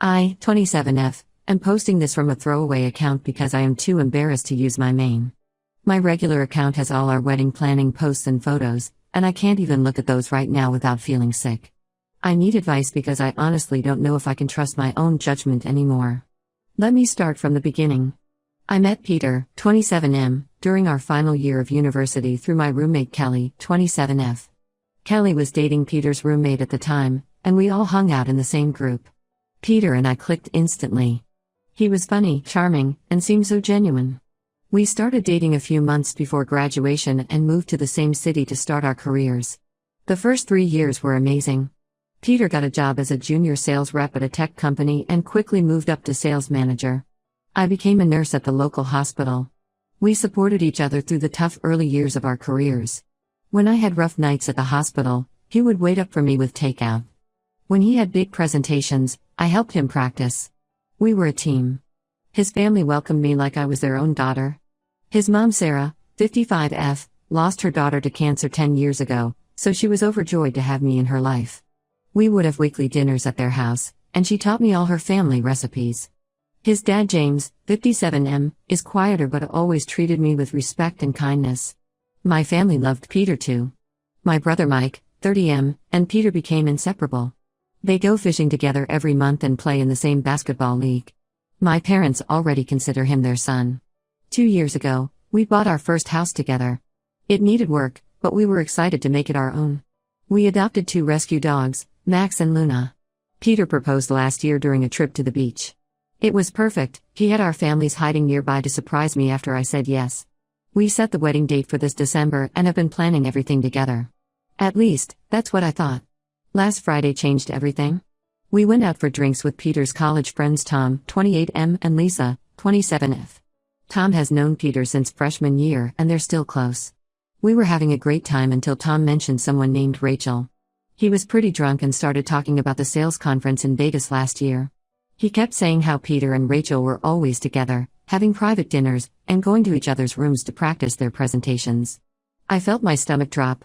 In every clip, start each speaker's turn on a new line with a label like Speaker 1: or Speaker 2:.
Speaker 1: I, 27F, am posting this from a throwaway account because I am too embarrassed to use my main. My regular account has all our wedding planning posts and photos, and I can't even look at those right now without feeling sick. I need advice because I honestly don't know if I can trust my own judgment anymore. Let me start from the beginning. I met Peter, 27M, during our final year of university through my roommate Kelly, 27F. Kelly was dating Peter's roommate at the time, and we all hung out in the same group. Peter and I clicked instantly. He was funny, charming, and seemed so genuine. We started dating a few months before graduation and moved to the same city to start our careers. The first 3 years were amazing. Peter got a job as a junior sales rep at a tech company and quickly moved up to sales manager. I became a nurse at the local hospital. We supported each other through the tough early years of our careers. When I had rough nights at the hospital, he would wait up for me with takeout. When he had big presentations, I helped him practice. We were a team. His family welcomed me like I was their own daughter. His mom Sarah, 55F, lost her daughter to cancer 10 years ago, so she was overjoyed to have me in her life. We would have weekly dinners at their house, and she taught me all her family recipes. His dad James, 57M, is quieter but always treated me with respect and kindness. My family loved Peter too. My brother Mike, 30M, and Peter became inseparable. They go fishing together every month and play in the same basketball league. My parents already consider him their son. 2 years ago, we bought our first house together. It needed work, but we were excited to make it our own. We adopted 2 rescue dogs, Max and Luna. Peter proposed last year during a trip to the beach. It was perfect, he had our families hiding nearby to surprise me after I said yes. We set the wedding date for this December and have been planning everything together. At least, that's what I thought. Last Friday changed everything. We went out for drinks with Peter's college friends Tom, 28M, and Lisa, 27F. Tom has known Peter since freshman year and they're still close. We were having a great time until Tom mentioned someone named Rachel. He was pretty drunk and started talking about the sales conference in Vegas last year. He kept saying how Peter and Rachel were always together, having private dinners, and going to each other's rooms to practice their presentations. I felt my stomach drop.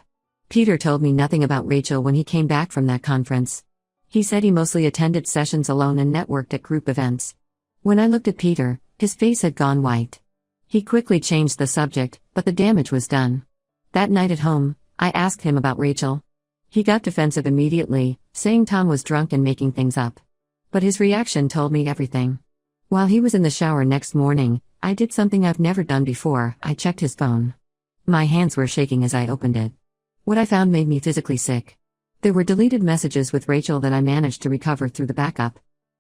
Speaker 1: Peter told me nothing about Rachel when he came back from that conference. He said he mostly attended sessions alone and networked at group events. When I looked at Peter, his face had gone white. He quickly changed the subject, but the damage was done. That night at home, I asked him about Rachel. He got defensive immediately, saying Tom was drunk and making things up. But his reaction told me everything. While he was in the shower next morning, I did something I've never done before. I checked his phone. My hands were shaking as I opened it. What I found made me physically sick. There were deleted messages with Rachel that I managed to recover through the backup.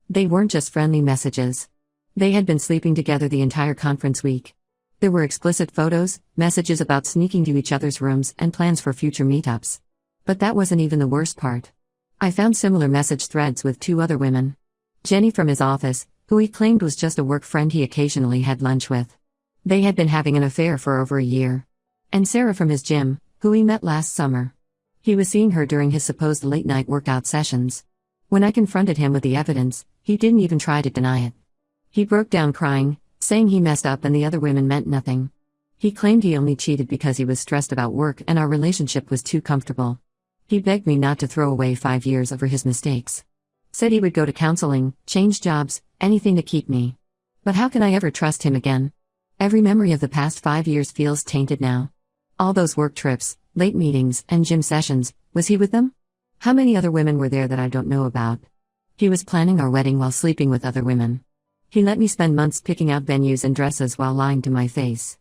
Speaker 1: They weren't just friendly messages. They had been sleeping together the entire conference week. There were explicit photos, messages about sneaking to each other's rooms, and plans for future meetups. But that wasn't even the worst part. I found similar message threads with 2 other women. Jenny from his office, who he claimed was just a work friend he occasionally had lunch with. They had been having an affair for over a year. And Sarah from his gym, who he met last summer. He was seeing her during his supposed late-night workout sessions. When I confronted him with the evidence, he didn't even try to deny it. He broke down crying, saying he messed up and the other women meant nothing. He claimed he only cheated because he was stressed about work and our relationship was too comfortable. He begged me not to throw away 5 years over his mistakes. Said he would go to counseling, change jobs, anything to keep me. But how can I ever trust him again? Every memory of the past 5 years feels tainted now. All those work trips, late meetings, and gym sessions, was he with them? How many other women were there that I don't know about? He was planning our wedding while sleeping with other women. He let me spend months picking out venues and dresses while lying to my face.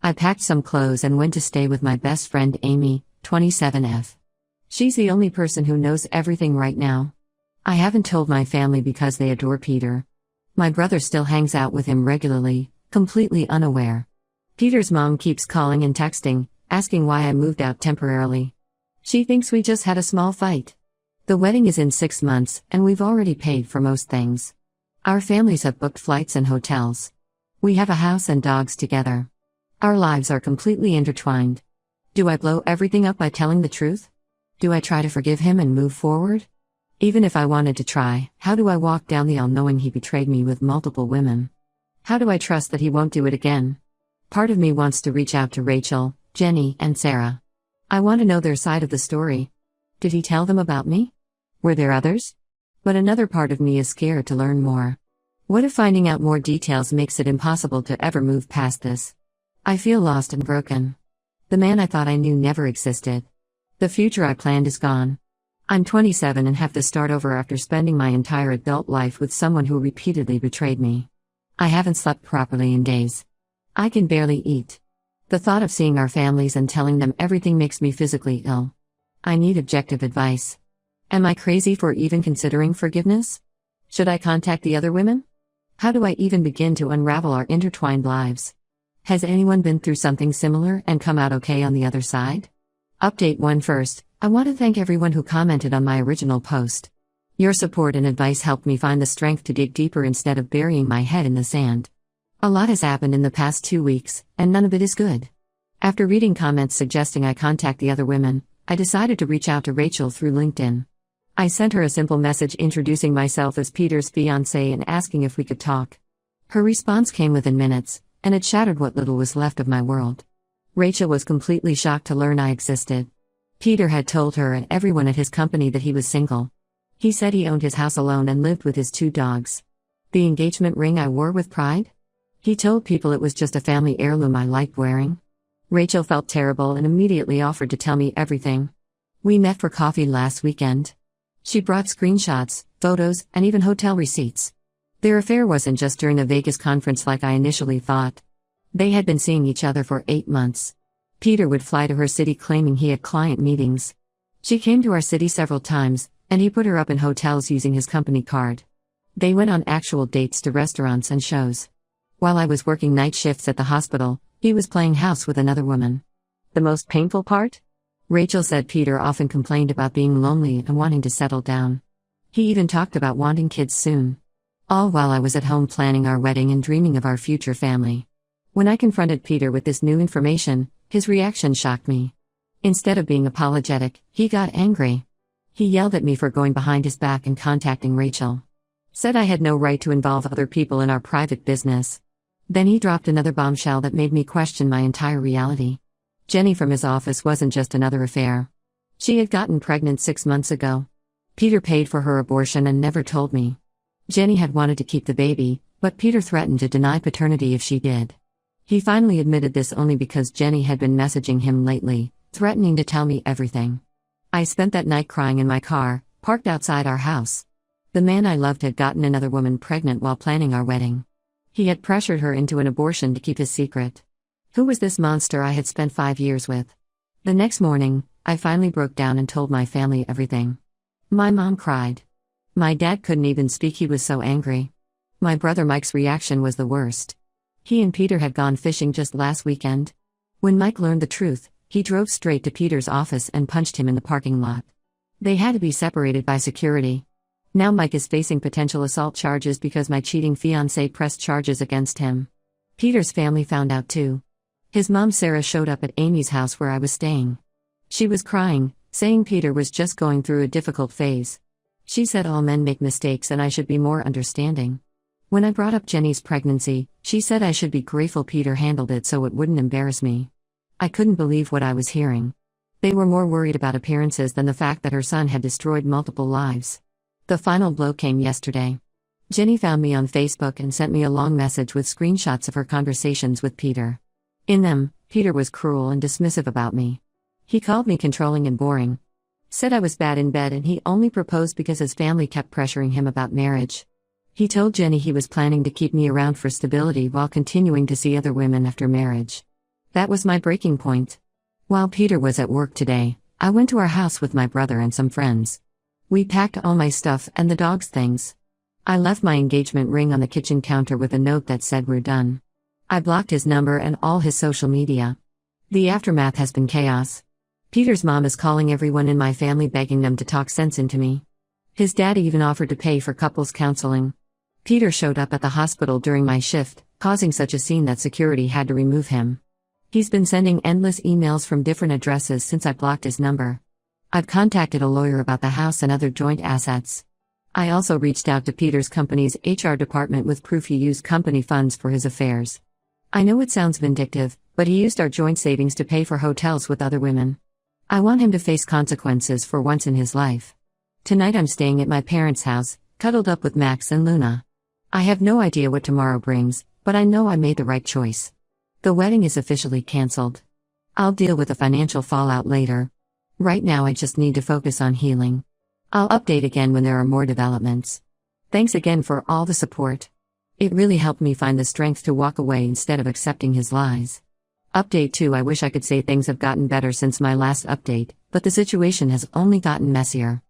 Speaker 1: I packed some clothes and went to stay with my best friend Amy, 27F. She's the only person who knows everything right now. I haven't told my family because they adore Peter. My brother still hangs out with him regularly, completely unaware. Peter's mom keeps calling and texting, asking why I moved out temporarily. She thinks we just had a small fight. The wedding is in 6 months, and we've already paid for most things. Our families have booked flights and hotels. We have a house and dogs together. Our lives are completely intertwined. Do I blow everything up by telling the truth? Do I try to forgive him and move forward? Even if I wanted to try, how do I walk down the aisle knowing he betrayed me with multiple women? How do I trust that he won't do it again? Part of me wants to reach out to Rachel, Jenny, and Sarah. I want to know their side of the story. Did he tell them about me? Were there others? But another part of me is scared to learn more. What if finding out more details makes it impossible to ever move past this? I feel lost and broken. The man I thought I knew never existed. The future I planned is gone. I'm 27 and have to start over after spending my entire adult life with someone who repeatedly betrayed me. I haven't slept properly in days. I can barely eat. The thought of seeing our families and telling them everything makes me physically ill. I need objective advice. Am I crazy for even considering forgiveness? Should I contact the other women? How do I even begin to unravel our intertwined lives? Has anyone been through something similar and come out okay on the other side? Update 1 first, I want to thank everyone who commented on my original post. Your support and advice helped me find the strength to dig deeper instead of burying my head in the sand. A lot has happened in the past 2 weeks, and none of it is good. After reading comments suggesting I contact the other women, I decided to reach out to Rachel through LinkedIn. I sent her a simple message introducing myself as Peter's fiancé and asking if we could talk. Her response came within minutes, and it shattered what little was left of my world. Rachel was completely shocked to learn I existed. Peter had told her and everyone at his company that he was single. He said he owned his house alone and lived with his 2 dogs. The engagement ring I wore with pride? He told people it was just a family heirloom I liked wearing. Rachel felt terrible and immediately offered to tell me everything. We met for coffee last weekend. She brought screenshots, photos, and even hotel receipts. Their affair wasn't just during the Vegas conference like I initially thought. They had been seeing each other for 8 months. Peter would fly to her city claiming he had client meetings. She came to our city several times, and he put her up in hotels using his company card. They went on actual dates to restaurants and shows. While I was working night shifts at the hospital, he was playing house with another woman. The most painful part? Rachel said Peter often complained about being lonely and wanting to settle down. He even talked about wanting kids soon. All while I was at home planning our wedding and dreaming of our future family. When I confronted Peter with this new information, his reaction shocked me. Instead of being apologetic, he got angry. He yelled at me for going behind his back and contacting Rachel. Said I had no right to involve other people in our private business. Then he dropped another bombshell that made me question my entire reality. Jenny from his office wasn't just another affair. She had gotten pregnant 6 months ago. Peter paid for her abortion and never told me. Jenny had wanted to keep the baby, but Peter threatened to deny paternity if she did. He finally admitted this only because Jenny had been messaging him lately, threatening to tell me everything. I spent that night crying in my car, parked outside our house. The man I loved had gotten another woman pregnant while planning our wedding. He had pressured her into an abortion to keep his secret. Who was this monster I had spent 5 years with? The next morning, I finally broke down and told my family everything. My mom cried. My dad couldn't even speak, he was so angry. My brother Mike's reaction was the worst. He and Peter had gone fishing just last weekend. When Mike learned the truth, he drove straight to Peter's office and punched him in the parking lot. They had to be separated by security. Now Mike is facing potential assault charges because my cheating fiancé pressed charges against him. Peter's family found out too. His mom Sarah showed up at Amy's house where I was staying. She was crying, saying Peter was just going through a difficult phase. She said all men make mistakes and I should be more understanding. When I brought up Jenny's pregnancy, she said I should be grateful Peter handled it so it wouldn't embarrass me. I couldn't believe what I was hearing. They were more worried about appearances than the fact that her son had destroyed multiple lives. The final blow came yesterday. Jenny found me on Facebook and sent me a long message with screenshots of her conversations with Peter. In them, Peter was cruel and dismissive about me. He called me controlling and boring. Said I was bad in bed and he only proposed because his family kept pressuring him about marriage. He told Jenny he was planning to keep me around for stability while continuing to see other women after marriage. That was my breaking point. While Peter was at work today, I went to our house with my brother and some friends. We packed all my stuff and the dog's things. I left my engagement ring on the kitchen counter with a note that said we're done. I blocked his number and all his social media. The aftermath has been chaos. Peter's mom is calling everyone in my family begging them to talk sense into me. His dad even offered to pay for couples counseling. Peter showed up at the hospital during my shift, causing such a scene that security had to remove him. He's been sending endless emails from different addresses since I blocked his number. I've contacted a lawyer about the house and other joint assets. I also reached out to Peter's company's HR department with proof he used company funds for his affairs. I know it sounds vindictive, but he used our joint savings to pay for hotels with other women. I want him to face consequences for once in his life. Tonight I'm staying at my parents' house, cuddled up with Max and Luna. I have no idea what tomorrow brings, but I know I made the right choice. The wedding is officially cancelled. I'll deal with the financial fallout later. Right now I just need to focus on healing. I'll update again when there are more developments. Thanks again for all the support. It really helped me find the strength to walk away instead of accepting his lies. Update 2. I wish I could say things have gotten better since my last update, but the situation has only gotten messier.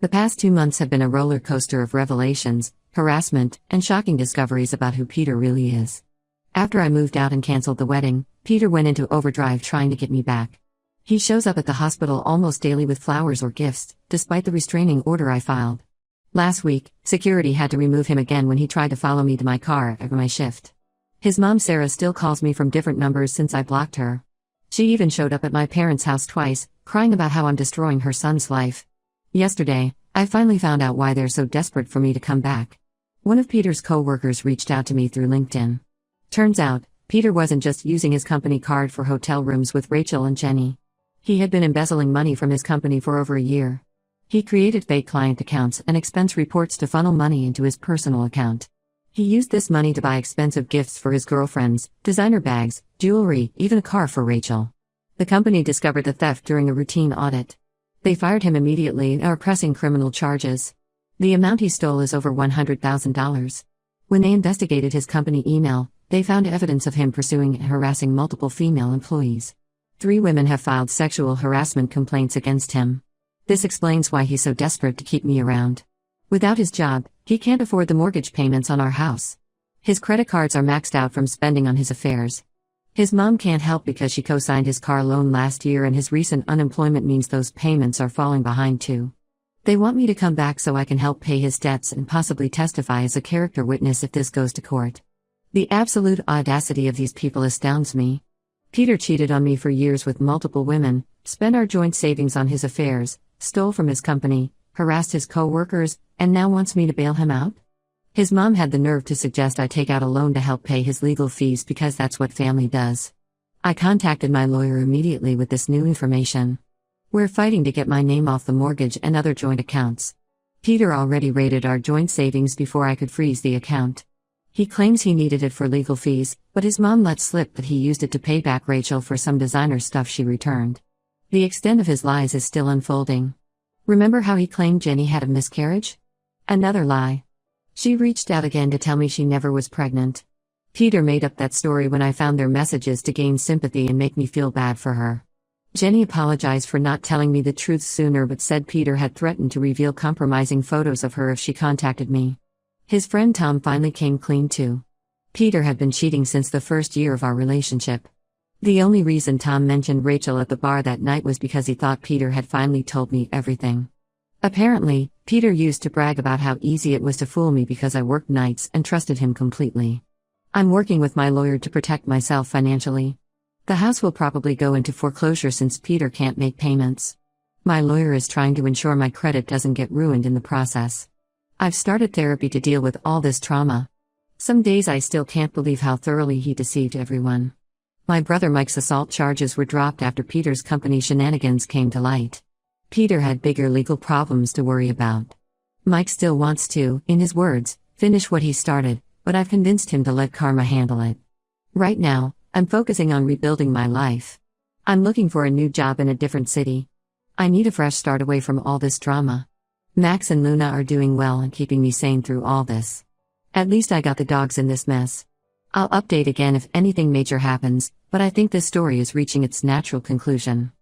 Speaker 1: The past 2 months have been a roller coaster of revelations, harassment, and shocking discoveries about who Peter really is. After I moved out and cancelled the wedding, Peter went into overdrive trying to get me back. He shows up at the hospital almost daily with flowers or gifts, despite the restraining order I filed. Last week, security had to remove him again when he tried to follow me to my car after my shift. His mom Sarah still calls me from different numbers since I blocked her. She even showed up at my parents' house twice, crying about how I'm destroying her son's life. Yesterday, I finally found out why they're so desperate for me to come back. One of Peter's coworkers reached out to me through LinkedIn. Turns out, Peter wasn't just using his company card for hotel rooms with Rachel and Jenny. He had been embezzling money from his company for over a year. He created fake client accounts and expense reports to funnel money into his personal account. He used this money to buy expensive gifts for his girlfriends, designer bags, jewelry, even a car for Rachel. The company discovered the theft during a routine audit. They fired him immediately and are pressing criminal charges. The amount he stole is over $100,000. When they investigated his company email, they found evidence of him pursuing and harassing multiple female employees. 3 women have filed sexual harassment complaints against him. This explains why he's so desperate to keep me around. Without his job, he can't afford the mortgage payments on our house. His credit cards are maxed out from spending on his affairs. His mom can't help because she co-signed his car loan last year and his recent unemployment means those payments are falling behind too. They want me to come back so I can help pay his debts and possibly testify as a character witness if this goes to court. The absolute audacity of these people astounds me. Peter cheated on me for years with multiple women, spent our joint savings on his affairs, stole from his company, harassed his co-workers, and now wants me to bail him out? His mom had the nerve to suggest I take out a loan to help pay his legal fees because that's what family does. I contacted my lawyer immediately with this new information. We're fighting to get my name off the mortgage and other joint accounts. Peter already raided our joint savings before I could freeze the account. He claims he needed it for legal fees, but his mom let slip that he used it to pay back Rachel for some designer stuff she returned. The extent of his lies is still unfolding. Remember how he claimed Jenny had a miscarriage? Another lie. She reached out again to tell me she never was pregnant. Peter made up that story when I found their messages to gain sympathy and make me feel bad for her. Jenny apologized for not telling me the truth sooner but said Peter had threatened to reveal compromising photos of her if she contacted me. His friend Tom finally came clean too. Peter had been cheating since the first year of our relationship. The only reason Tom mentioned Rachel at the bar that night was because he thought Peter had finally told me everything. Apparently, Peter used to brag about how easy it was to fool me because I worked nights and trusted him completely. I'm working with my lawyer to protect myself financially. The house will probably go into foreclosure since Peter can't make payments. My lawyer is trying to ensure my credit doesn't get ruined in the process. I've started therapy to deal with all this trauma. Some days I still can't believe how thoroughly he deceived everyone. My brother Mike's assault charges were dropped after Peter's company shenanigans came to light. Peter had bigger legal problems to worry about. Mike still wants to, in his words, finish what he started, but I've convinced him to let karma handle it. Right now, I'm focusing on rebuilding my life. I'm looking for a new job in a different city. I need a fresh start away from all this drama. Max and Luna are doing well and keeping me sane through all this. At least I got the dogs in this mess. I'll update again if anything major happens, but I think this story is reaching its natural conclusion.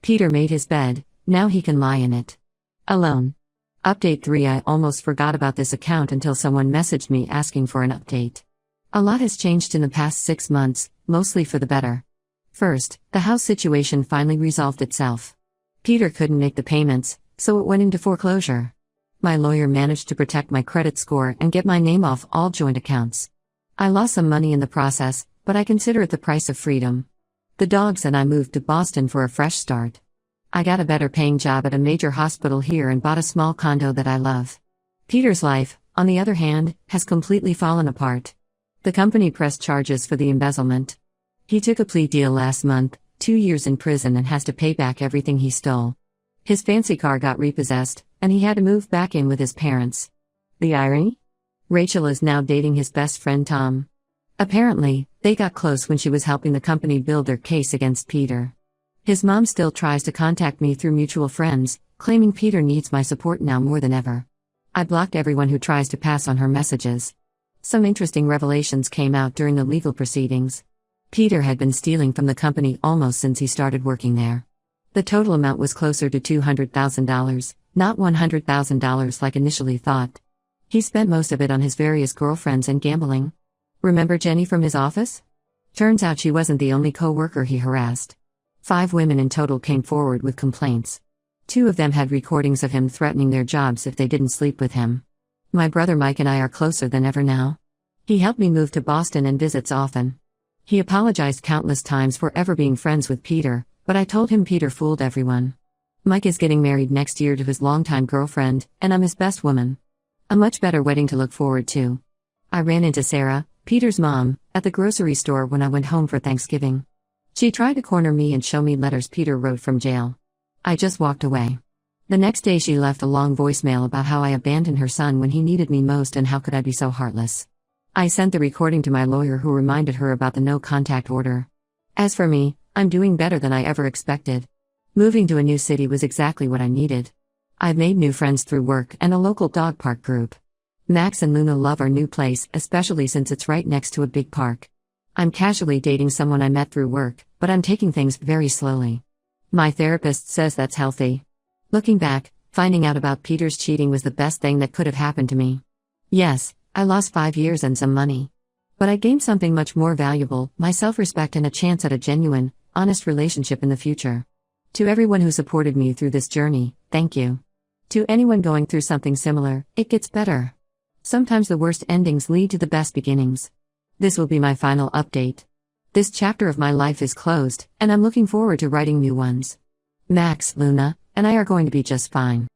Speaker 1: Peter made his bed, now he can lie in it. Alone. Update 3. I almost forgot about this account until someone messaged me asking for an update. A lot has changed in the past 6 months, mostly for the better. First, the house situation finally resolved itself. Peter couldn't make the payments, so it went into foreclosure. My lawyer managed to protect my credit score and get my name off all joint accounts. I lost some money in the process, but I consider it the price of freedom. The dogs and I moved to Boston for a fresh start. I got a better paying job at a major hospital here and bought a small condo that I love. Peter's life, on the other hand, has completely fallen apart. The company pressed charges for the embezzlement. He took a plea deal last month, 2 years in prison and has to pay back everything he stole. His fancy car got repossessed, and he had to move back in with his parents. The irony? Rachel is now dating his best friend Tom. Apparently, they got close when she was helping the company build their case against Peter. His mom still tries to contact me through mutual friends, claiming Peter needs my support now more than ever. I blocked everyone who tries to pass on her messages. Some interesting revelations came out during the legal proceedings. Peter had been stealing from the company almost since he started working there. The total amount was closer to $200,000, not $100,000 like initially thought. He spent most of it on his various girlfriends and gambling. Remember Jenny from his office? Turns out she wasn't the only co-worker he harassed. 5 women in total came forward with complaints. 2 of them had recordings of him threatening their jobs if they didn't sleep with him. My brother Mike and I are closer than ever now. He helped me move to Boston and visits often. He apologized countless times for ever being friends with Peter, but I told him Peter fooled everyone. Mike is getting married next year to his longtime girlfriend, and I'm his best woman. A much better wedding to look forward to. I ran into Sarah, Peter's mom, at the grocery store when I went home for Thanksgiving. She tried to corner me and show me letters Peter wrote from jail. I just walked away. The next day she left a long voicemail about how I abandoned her son when he needed me most and how could I be so heartless. I sent the recording to my lawyer who reminded her about the no-contact order. As for me, I'm doing better than I ever expected. Moving to a new city was exactly what I needed. I've made new friends through work and a local dog park group. Max and Luna love our new place, especially since it's right next to a big park. I'm casually dating someone I met through work, but I'm taking things very slowly. My therapist says that's healthy. Looking back, finding out about Peter's cheating was the best thing that could have happened to me. Yes, I lost 5 years and some money. But I gained something much more valuable, my self-respect and a chance at a genuine, honest relationship in the future. To everyone who supported me through this journey, thank you. To anyone going through something similar, it gets better. Sometimes the worst endings lead to the best beginnings. This will be my final update. This chapter of my life is closed, and I'm looking forward to writing new ones. Max, Luna, and I are going to be just fine.